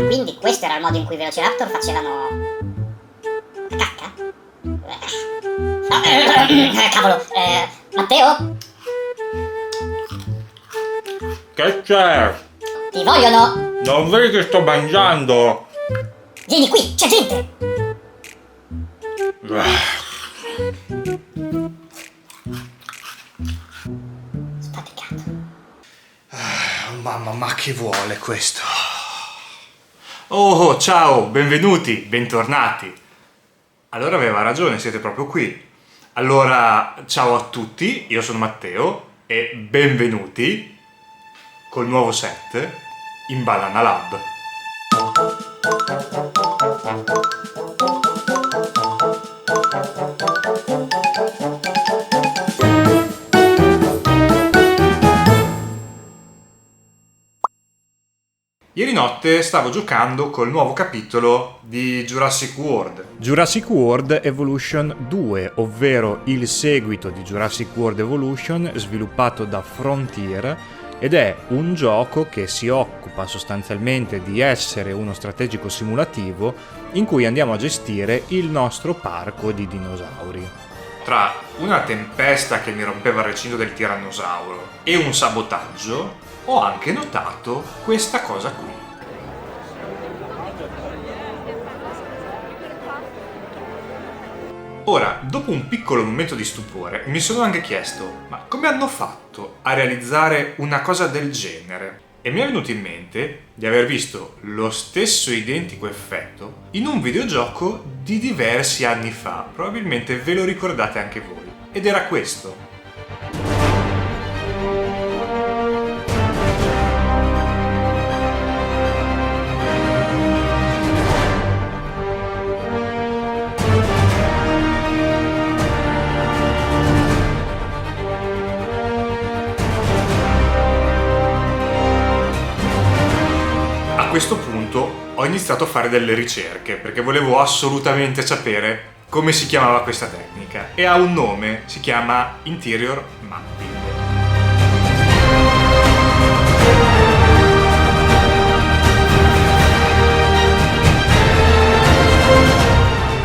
quindi questo era il modo in cui i Velociraptor facevano la cacca? Cavolo, Matteo? Che c'è? Ti vogliono? Non vedi che sto mangiando? Vieni qui, c'è gente! Sfaticato. Mamma, ma che vuole questo? Oh, ciao, benvenuti, bentornati. Allora aveva ragione, siete proprio qui. Allora, ciao a tutti, io sono Matteo e benvenuti col nuovo set in Banana Lab. Ieri notte stavo giocando col nuovo capitolo di Jurassic World. Jurassic World Evolution 2, ovvero il seguito di Jurassic World Evolution sviluppato da Frontier, ed è un gioco che si occupa sostanzialmente di essere uno strategico simulativo in cui andiamo a gestire il nostro parco di dinosauri. Tra una tempesta che mi rompeva il recinto del tirannosauro e un sabotaggio, ho anche notato questa cosa qui. Ora, dopo un piccolo momento di stupore, mi sono anche chiesto, ma come hanno fatto a realizzare una cosa del genere? E mi è venuto in mente di aver visto lo stesso identico effetto in un videogioco di diversi anni fa, probabilmente ve lo ricordate anche voi, ed era questo. A questo punto ho iniziato a fare delle ricerche perché volevo assolutamente sapere come si chiamava questa tecnica e ha un nome, si chiama Interior Mapping.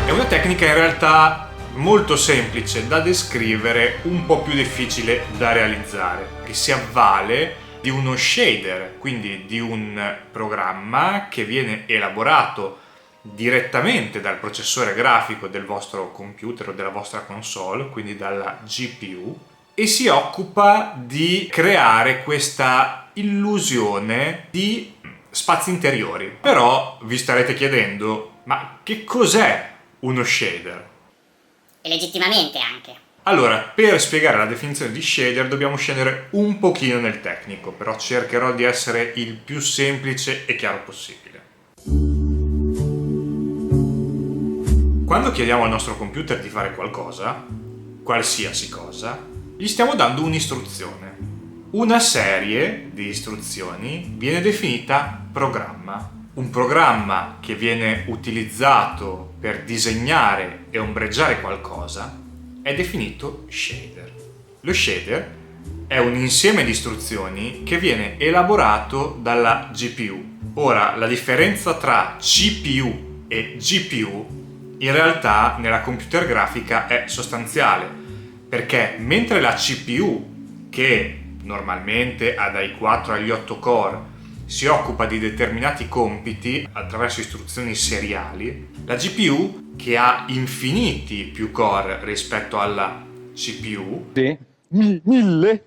È una tecnica in realtà molto semplice da descrivere, un po' più difficile da realizzare, che si avvale di uno shader, quindi di un programma che viene elaborato direttamente dal processore grafico del vostro computer o della vostra console, quindi dalla GPU, e si occupa di creare questa illusione di spazi interiori. Però vi starete chiedendo, ma che cos'è uno shader? E legittimamente anche. Allora, per spiegare la definizione di shader dobbiamo scendere un pochino nel tecnico, però cercherò di essere il più semplice e chiaro possibile. Quando chiediamo al nostro computer di fare qualcosa, qualsiasi cosa, gli stiamo dando un'istruzione. Una serie di istruzioni viene definita programma. Un programma che viene utilizzato per disegnare e ombreggiare qualcosa è definito shader. Lo shader è un insieme di istruzioni che viene elaborato dalla GPU. Ora, la differenza tra CPU e GPU in realtà nella computer grafica è sostanziale, perché mentre la CPU, che normalmente ha dai 4 agli 8 core, si occupa di determinati compiti attraverso istruzioni seriali, la GPU, che ha infiniti più core rispetto alla CPU, mille,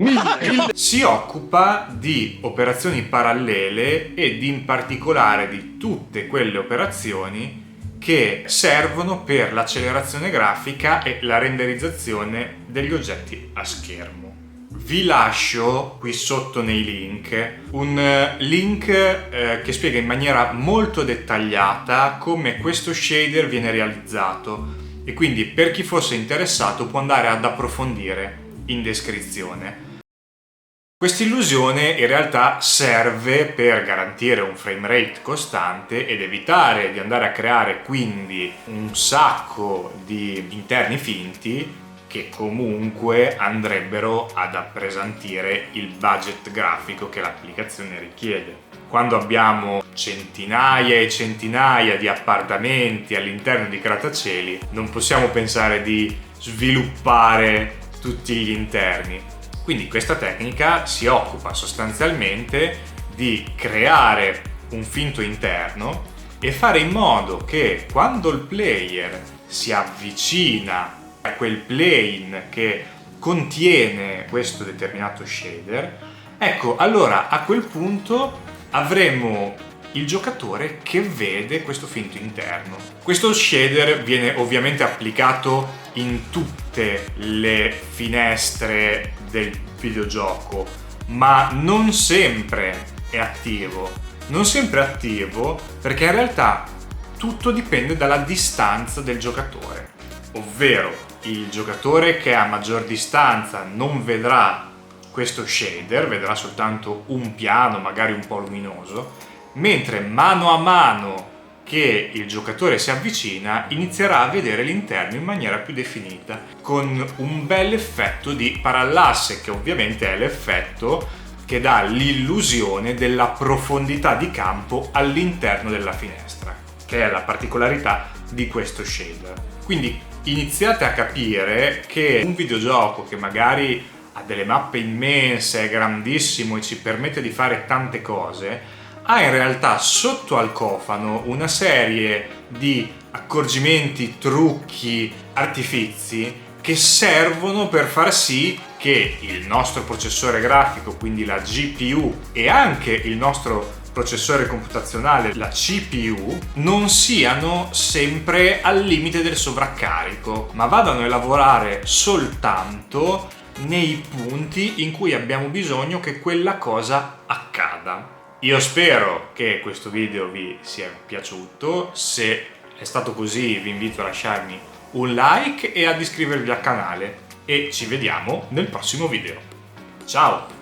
si occupa di operazioni parallele ed in particolare di tutte quelle operazioni che servono per l'accelerazione grafica e la renderizzazione degli oggetti a schermo. Vi lascio qui sotto nei link un link che spiega in maniera molto dettagliata come questo shader viene realizzato e quindi per chi fosse interessato può andare ad approfondire in descrizione. Questa illusione in realtà serve per garantire un frame rate costante ed evitare di andare a creare quindi un sacco di interni finti che comunque andrebbero ad appesantire il budget grafico che l'applicazione richiede. quando abbiamo centinaia e centinaia di appartamenti all'interno di grattacieli, non possiamo pensare di sviluppare tutti gli interni. Quindi questa tecnica si occupa sostanzialmente di creare un finto interno e fare in modo che quando il player si avvicina a quel plane che contiene questo determinato shader, ecco, allora a quel punto avremo il giocatore che vede questo finto interno. Questo shader viene ovviamente applicato in tutte le finestre del videogioco, ma non sempre è attivo. Non sempre è attivo perché in realtà tutto dipende dalla distanza del giocatore, ovvero il giocatore che è a maggior distanza non vedrà questo shader, vedrà soltanto un piano magari un po' luminoso, mentre mano a mano che il giocatore si avvicina inizierà a vedere l'interno in maniera più definita, con un bel effetto di parallasse, che ovviamente è l'effetto che dà l'illusione della profondità di campo all'interno della finestra, che è la particolarità di questo shader. Quindi iniziate a capire che un videogioco che magari ha delle mappe immense, è grandissimo e ci permette di fare tante cose, ha in realtà sotto al cofano una serie di accorgimenti, trucchi, artifizi che servono per far sì che il nostro processore grafico, quindi la GPU, e anche il nostro processore computazionale, la CPU, non siano sempre al limite del sovraccarico, ma vadano a lavorare soltanto nei punti in cui abbiamo bisogno che quella cosa accada. Io spero che questo video vi sia piaciuto. Se è stato così, vi invito a lasciarmi un like e ad iscrivervi al canale e ci vediamo nel prossimo video. Ciao!